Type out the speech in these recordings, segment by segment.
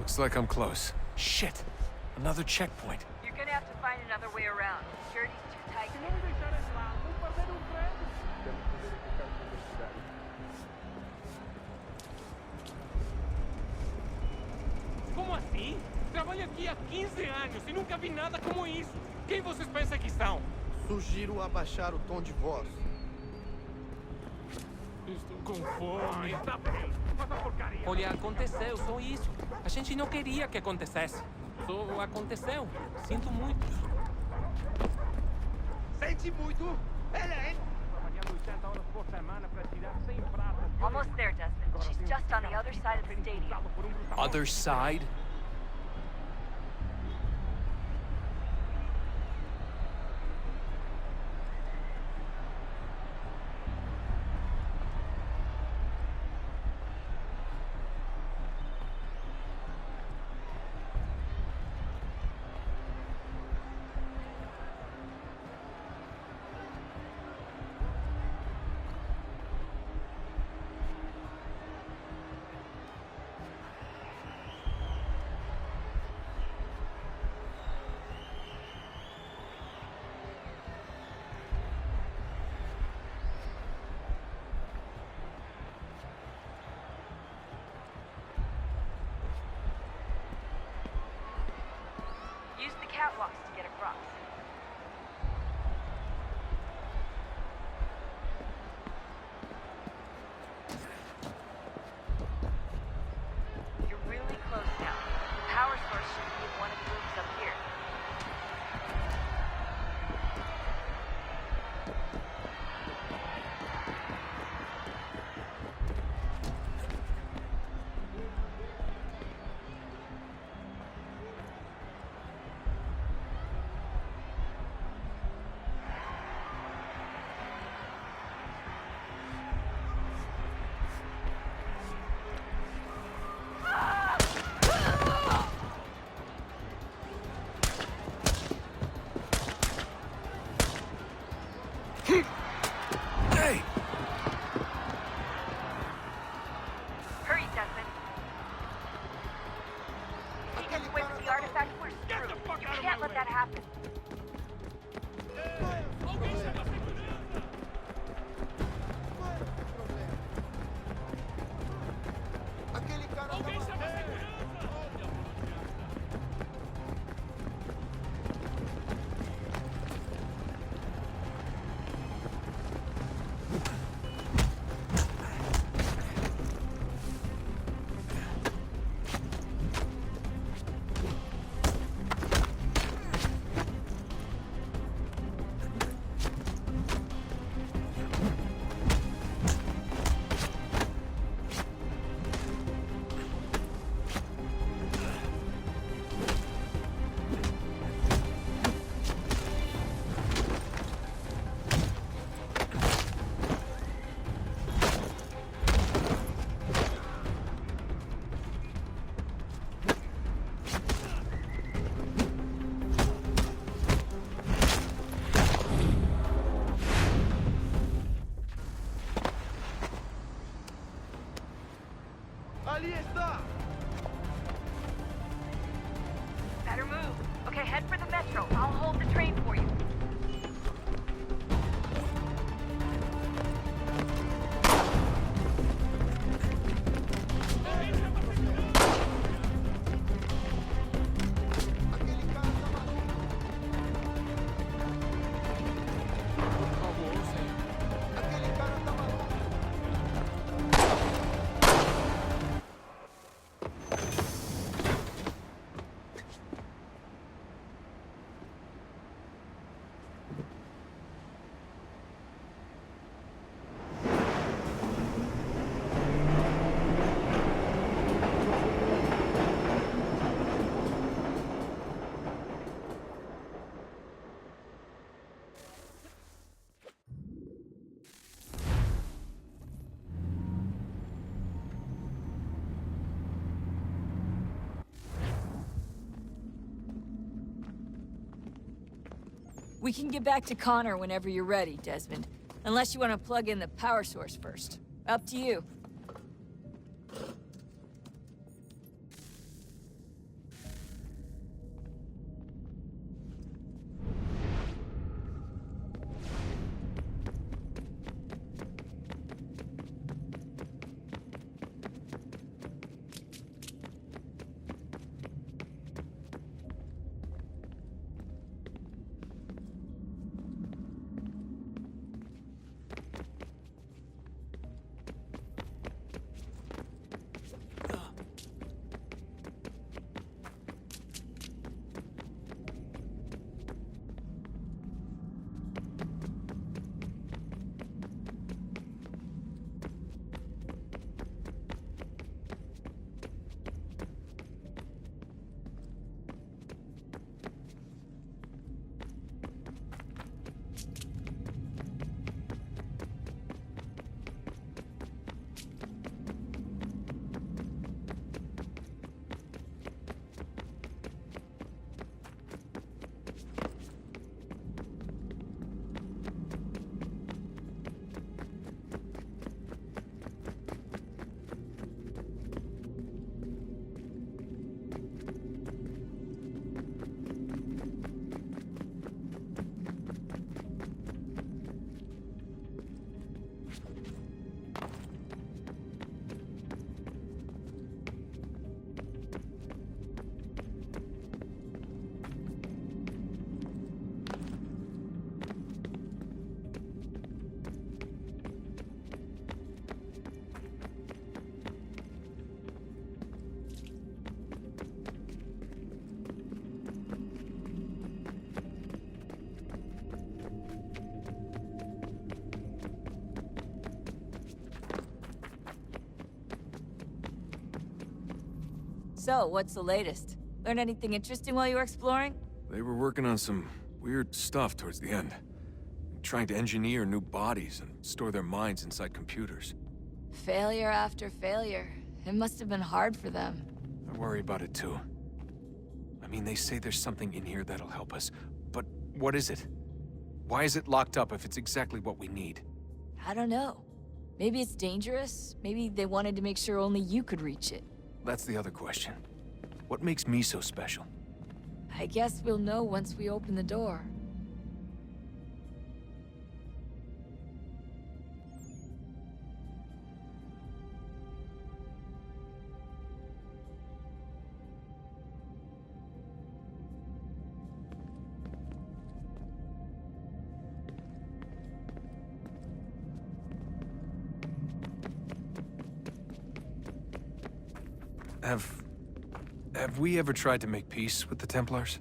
Looks like I'm close. Shit! Another checkpoint. You're gonna have to find another way around. Security's too tight. Como assim? Trabalho aqui há 15 anos e nunca vi nada como isso. Quem vocês pensam que são? Sugiro abaixar o tom de voz. Estou com fome. Tá bem. Mas a porcaria. Olha, aconteceu, só isso. A gente não queria que acontecesse. Só aconteceu. Sinto muito. Sente muito? Helen! Trabalhando 80 horas por semana para tirar 100 pratas. Almost there, Desmond. She's just on the other side of the stadium. Other side? Use the catwalks to get across. You're really close now. The power source should be in one of the rooms up here. Hey! Hurry, Desmond. If he gets away with the artifact, we're screwed. You can't let that happen. Aquele cara Ali está! Better move. Okay, head for the metro. I'll hold the train for you. Aquele cara tá maluco! Aquele cara tá maluco! We can get back to Connor whenever you're ready, Desmond. Unless you want to plug in the power source first. Up to you. So, what's the latest? Learn anything interesting while you were exploring? They were working on some weird stuff towards the end. Trying to engineer new bodies and store their minds inside computers. Failure after failure. It must have been hard for them. I worry about it too. I mean, they say there's something in here that'll help us, but what is it? Why is it locked up if it's exactly what we need? I don't know. Maybe it's dangerous. Maybe they wanted to make sure only you could reach it. That's the other question. What makes me so special? I guess we'll know once we open the door. Have we ever tried to make peace with the Templars?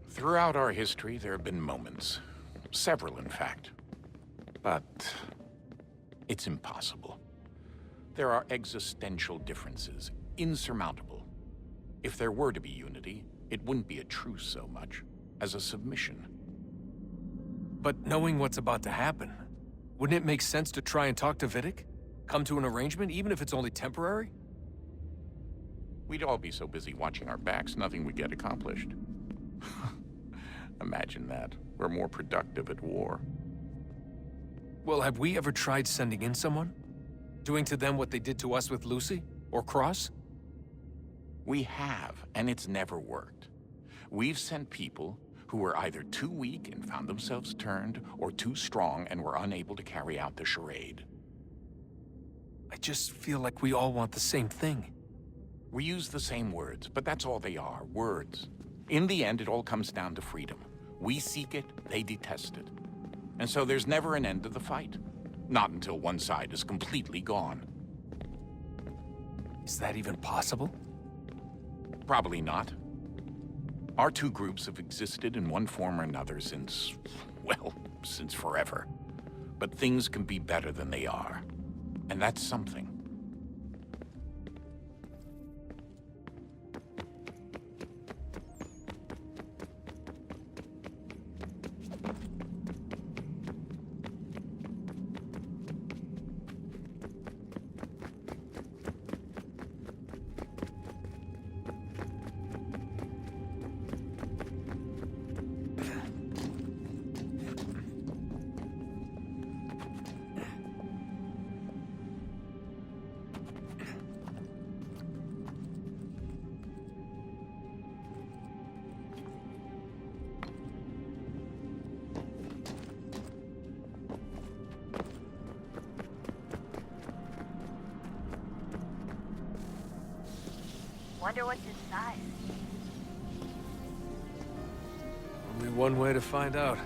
Throughout our history, there have been moments. Several, in fact. But it's impossible. There are existential differences, insurmountable. If there were to be unity, it wouldn't be a truce so much as a submission. But knowing what's about to happen, wouldn't it make sense to try and talk to Vidic? Come to an arrangement, even if it's only temporary? We'd all be so busy watching our backs, nothing would get accomplished. Imagine that. We're more productive at war. Well, have we ever tried sending in someone? Doing to them what they did to us with Lucy? Or Cross? We have, and it's never worked. We've sent people who were either too weak and found themselves turned, or too strong and were unable to carry out the charade. I just feel like we all want the same thing. We use the same words, but that's all they are, words. In the end, it all comes down to freedom. We seek it, they detest it. And so there's never an end to the fight. Not until one side is completely gone. Is that even possible? Probably not. Our two groups have existed in one form or another since, well, since forever. But things can be better than they are. And that's something. Wonder what's inside. Only one way to find out.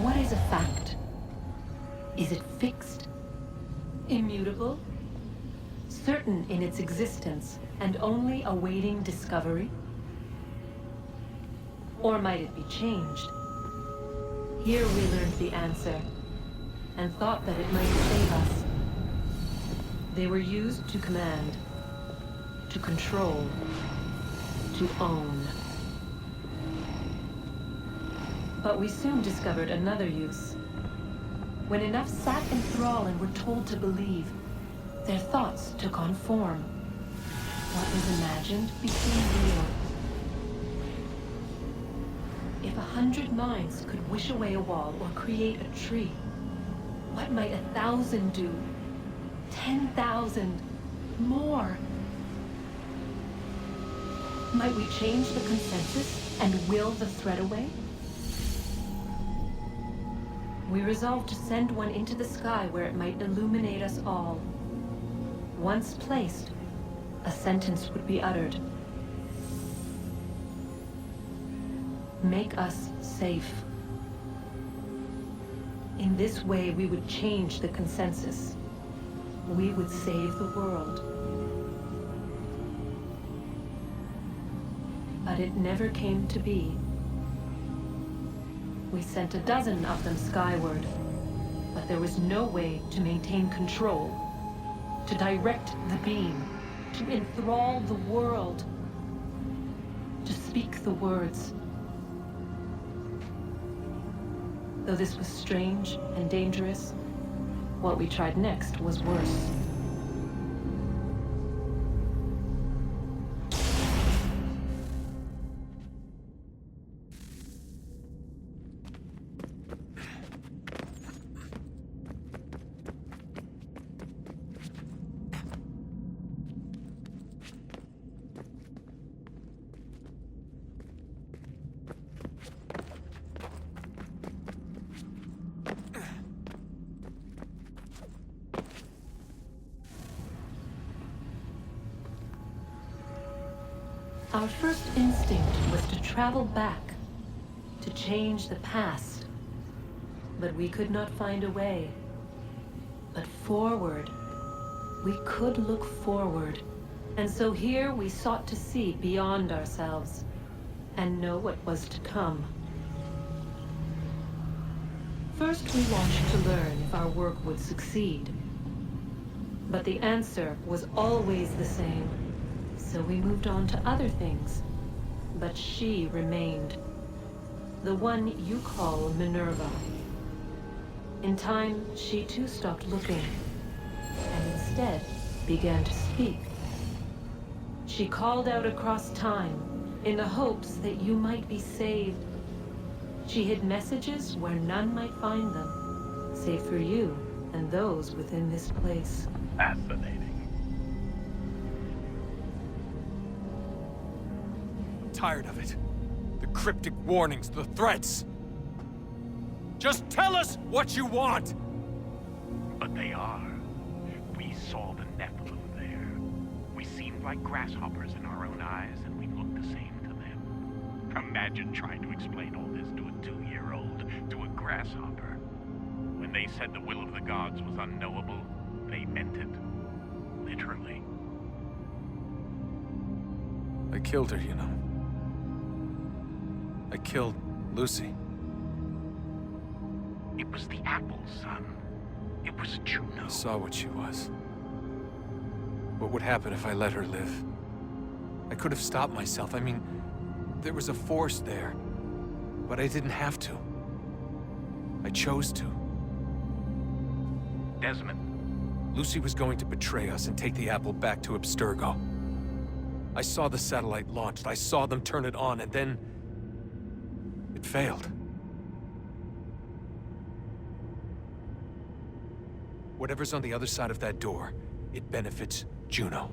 What is a fact? Is it fixed? Immutable? Certain in its existence and only awaiting discovery? Or might it be changed? Here we learned the answer, and thought that it might save us. They were used to command, to control, to own. But we soon discovered another use. When enough sat in thrall and were told to believe, their thoughts took on form. What was imagined became real. if 100 minds could wish away a wall or create a tree, what might 1,000 do? 10,000? More? Might we change the consensus and will the threat away? We resolved to send one into the sky where it might illuminate us all. Once placed, a sentence would be uttered. Make us safe. In this way, we would change the consensus. We would save the world. But it never came to be. We sent a dozen of them skyward, but there was no way to maintain control, to direct the beam, to enthrall the world, to speak the words. Though this was strange and dangerous, what we tried next was worse. Our first instinct was to travel back, to change the past. But we could not find a way. But forward, we could look forward. And so here we sought to see beyond ourselves, and know what was to come. First we watched to learn if our work would succeed. But the answer was always the same. So we moved on to other things. But she remained. The one you call Minerva. In time, she too stopped looking, and instead began to speak. She called out across time, in the hopes that you might be saved. She hid messages where none might find them, save for you and those within this place. Fascinating. Tired of it. The cryptic warnings, the threats. Just tell us what you want! But they are. We saw the Nephilim there. We seemed like grasshoppers in our own eyes, and we looked the same to them. Imagine trying to explain all this to a 2-year-old, to a grasshopper. When they said the will of the gods was unknowable, they meant it. Literally. I killed her, you know. I killed Lucy. It was the apple, son. It was Juno. I saw what she was. What would happen if I let her live? I could have stopped myself. I mean, there was a force there. But I didn't have to. I chose to. Desmond. Lucy was going to betray us and take the apple back to Abstergo. I saw the satellite launched. I saw them turn it on, and then it failed. Whatever's on the other side of that door, it benefits Juno.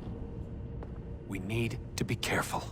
We need to be careful.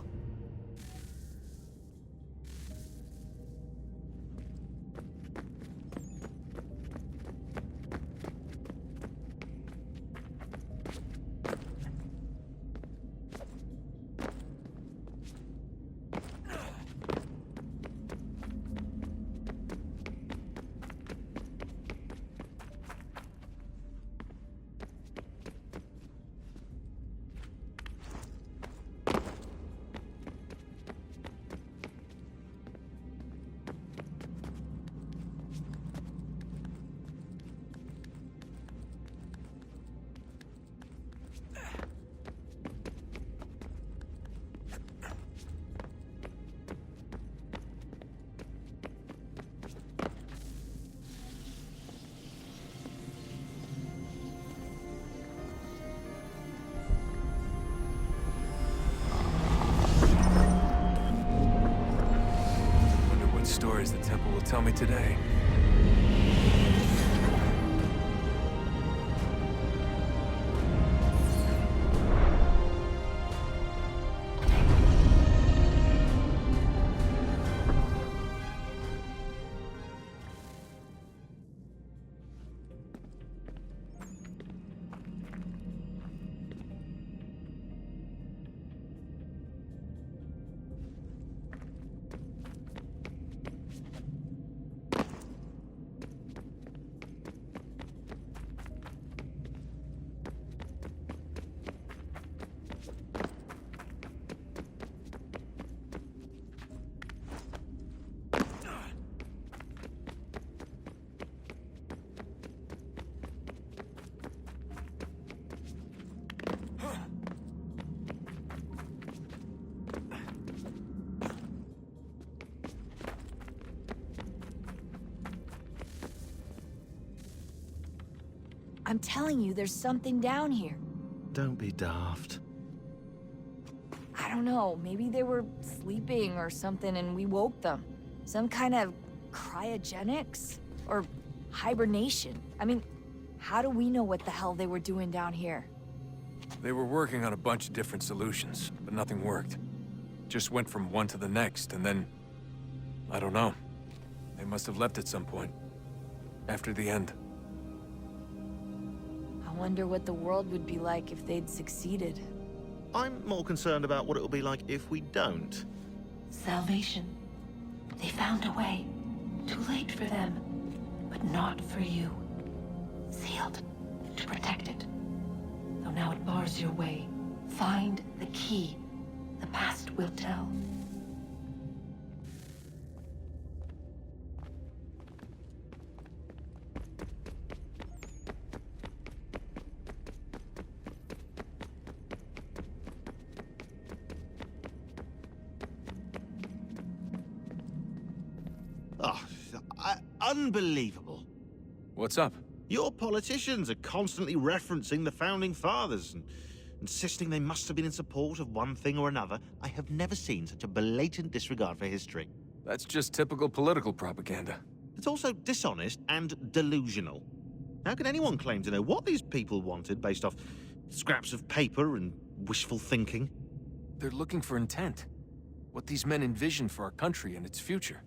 will tell me today. I'm telling you, there's something down here. Don't be daft. I don't know, maybe they were sleeping or something and we woke them. Some kind of cryogenics? Or hibernation? I mean, how do we know what the hell they were doing down here? They were working on a bunch of different solutions, but nothing worked. Just went from one to the next, and then... I don't know. They must have left at some point. After the end. I wonder what the world would be like if they'd succeeded. I'm more concerned about what it'll be like if we don't. Salvation. They found a way. Too late for them, but not for you. Sealed to protect it. Though now it bars your way. Find the key. The past will tell. Unbelievable. What's up? Your politicians are constantly referencing the Founding Fathers and insisting they must have been in support of one thing or another. I have never seen such a blatant disregard for history. That's just typical political propaganda. It's also dishonest and delusional. How can anyone claim to know what these people wanted based off scraps of paper and wishful thinking? They're looking for intent. What these men envision for our country and its future.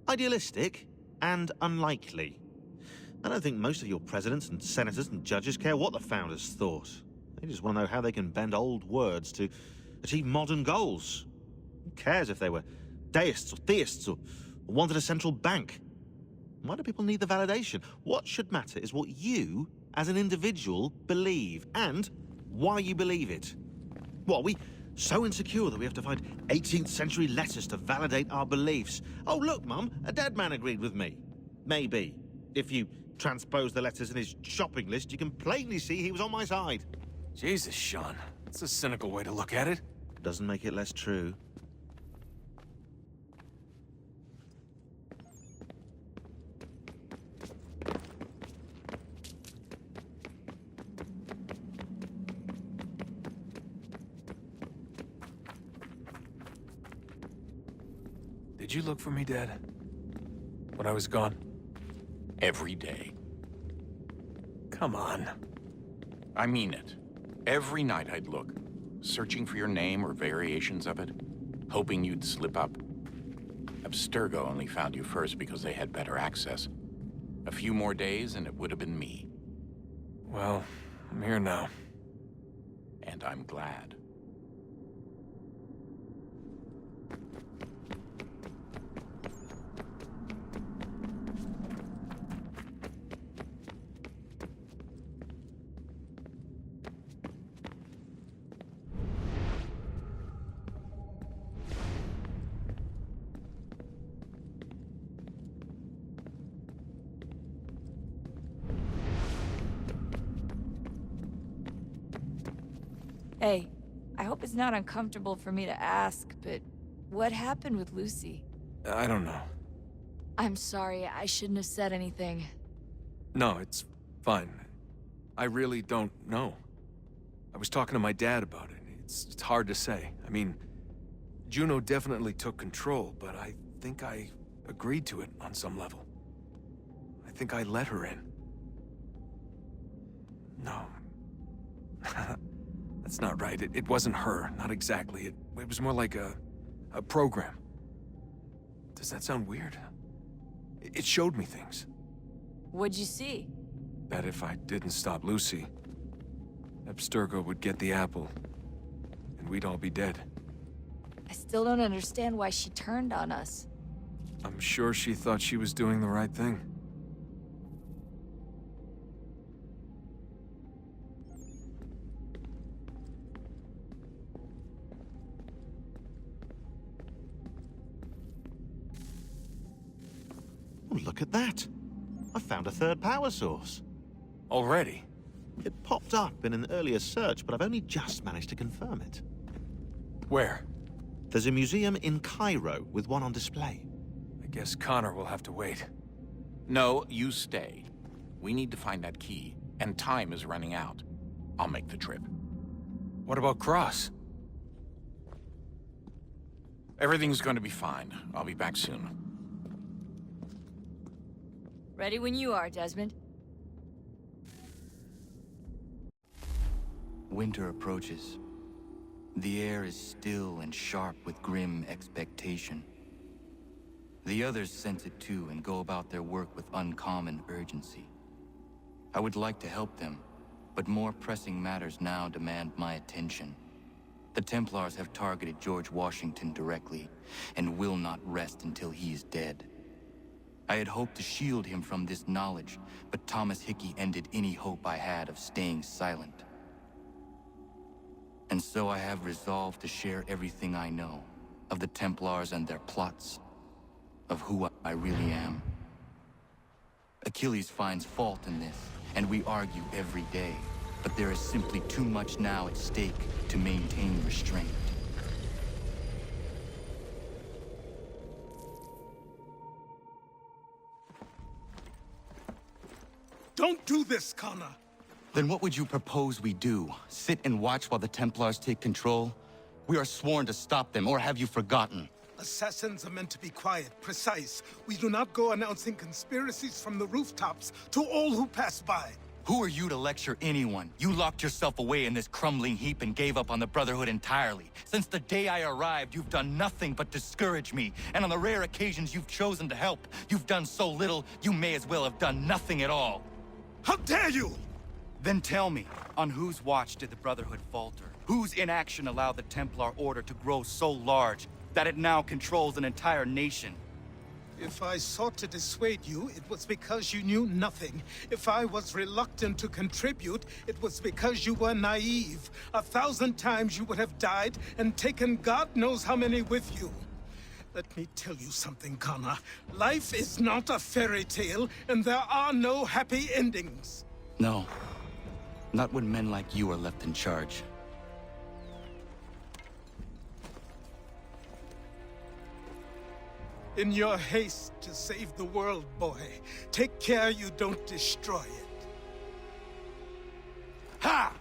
Idealistic and unlikely. I don't think most of your presidents and senators and judges care what the founders thought. They just want to know how they can bend old words to achieve modern goals. Who cares if they were deists or theists or wanted a central bank? Why do people need the validation? What should matter is what you, as an individual, believe, and why you believe it. What, are we so insecure that we have to find 18th century letters to validate our beliefs? Oh, look, Mum, a dead man agreed with me. Maybe. If you transpose the letters in his shopping list, you can plainly see he was on my side. Jesus, Sean. That's a cynical way to look at it. Doesn't make it less true. Did you look for me, Dad? When I was gone? Every day. Come on. I mean it. Every night I'd look, searching for your name or variations of it, hoping you'd slip up. Abstergo only found you first because they had better access. A few more days and it would have been me. Well, I'm here now. And I'm glad. Hey, I hope it's not uncomfortable for me to ask, but what happened with Lucy? I don't know. I'm sorry, I shouldn't have said anything. No, it's fine. I really don't know. I was talking to my dad about it. It's hard to say. I mean, Juno definitely took control, but I think I agreed to it on some level. I think I let her in. No. That's not right. It wasn't her, not exactly. It was more like a program. Does that sound weird? It showed me things. What'd you see? That if I didn't stop Lucy, Abstergo would get the apple, and we'd all be dead. I still don't understand why she turned on us. I'm sure she thought she was doing the right thing. Oh, look at that. I found a third power source. Already? It popped up in an earlier search, but I've only just managed to confirm it. Where? There's a museum in Cairo with one on display. I guess Connor will have to wait. No, you stay. We need to find that key, and time is running out. I'll make the trip. What about Cross? Everything's going to be fine. I'll be back soon. Ready when you are, Desmond. Winter approaches. The air is still and sharp with grim expectation. The others sense it too and go about their work with uncommon urgency. I would like to help them, but more pressing matters now demand my attention. The Templars have targeted George Washington directly, and will not rest until he is dead. I had hoped to shield him from this knowledge, but Thomas Hickey ended any hope I had of staying silent. And so I have resolved to share everything I know, of the Templars and their plots, of who I really am. Achilles finds fault in this, and we argue every day, but there is simply too much now at stake to maintain restraint. Don't do this, Connor! Then what would you propose we do? Sit and watch while the Templars take control? We are sworn to stop them, or have you forgotten? Assassins are meant to be quiet, precise. We do not go announcing conspiracies from the rooftops to all who pass by. Who are you to lecture anyone? You locked yourself away in this crumbling heap and gave up on the Brotherhood entirely. Since the day I arrived, you've done nothing but discourage me. And on the rare occasions you've chosen to help, you've done so little, you may as well have done nothing at all. How dare you! Then tell me, on whose watch did the Brotherhood falter? Whose inaction allowed the Templar Order to grow so large that it now controls an entire nation? If I sought to dissuade you, it was because you knew nothing. If I was reluctant to contribute, it was because you were naive. 1,000 times you would have died and taken God knows how many with you. Let me tell you something, Connor. Life is not a fairy tale, and there are no happy endings. No. Not when men like you are left in charge. In your haste to save the world, boy, take care you don't destroy it. Ha!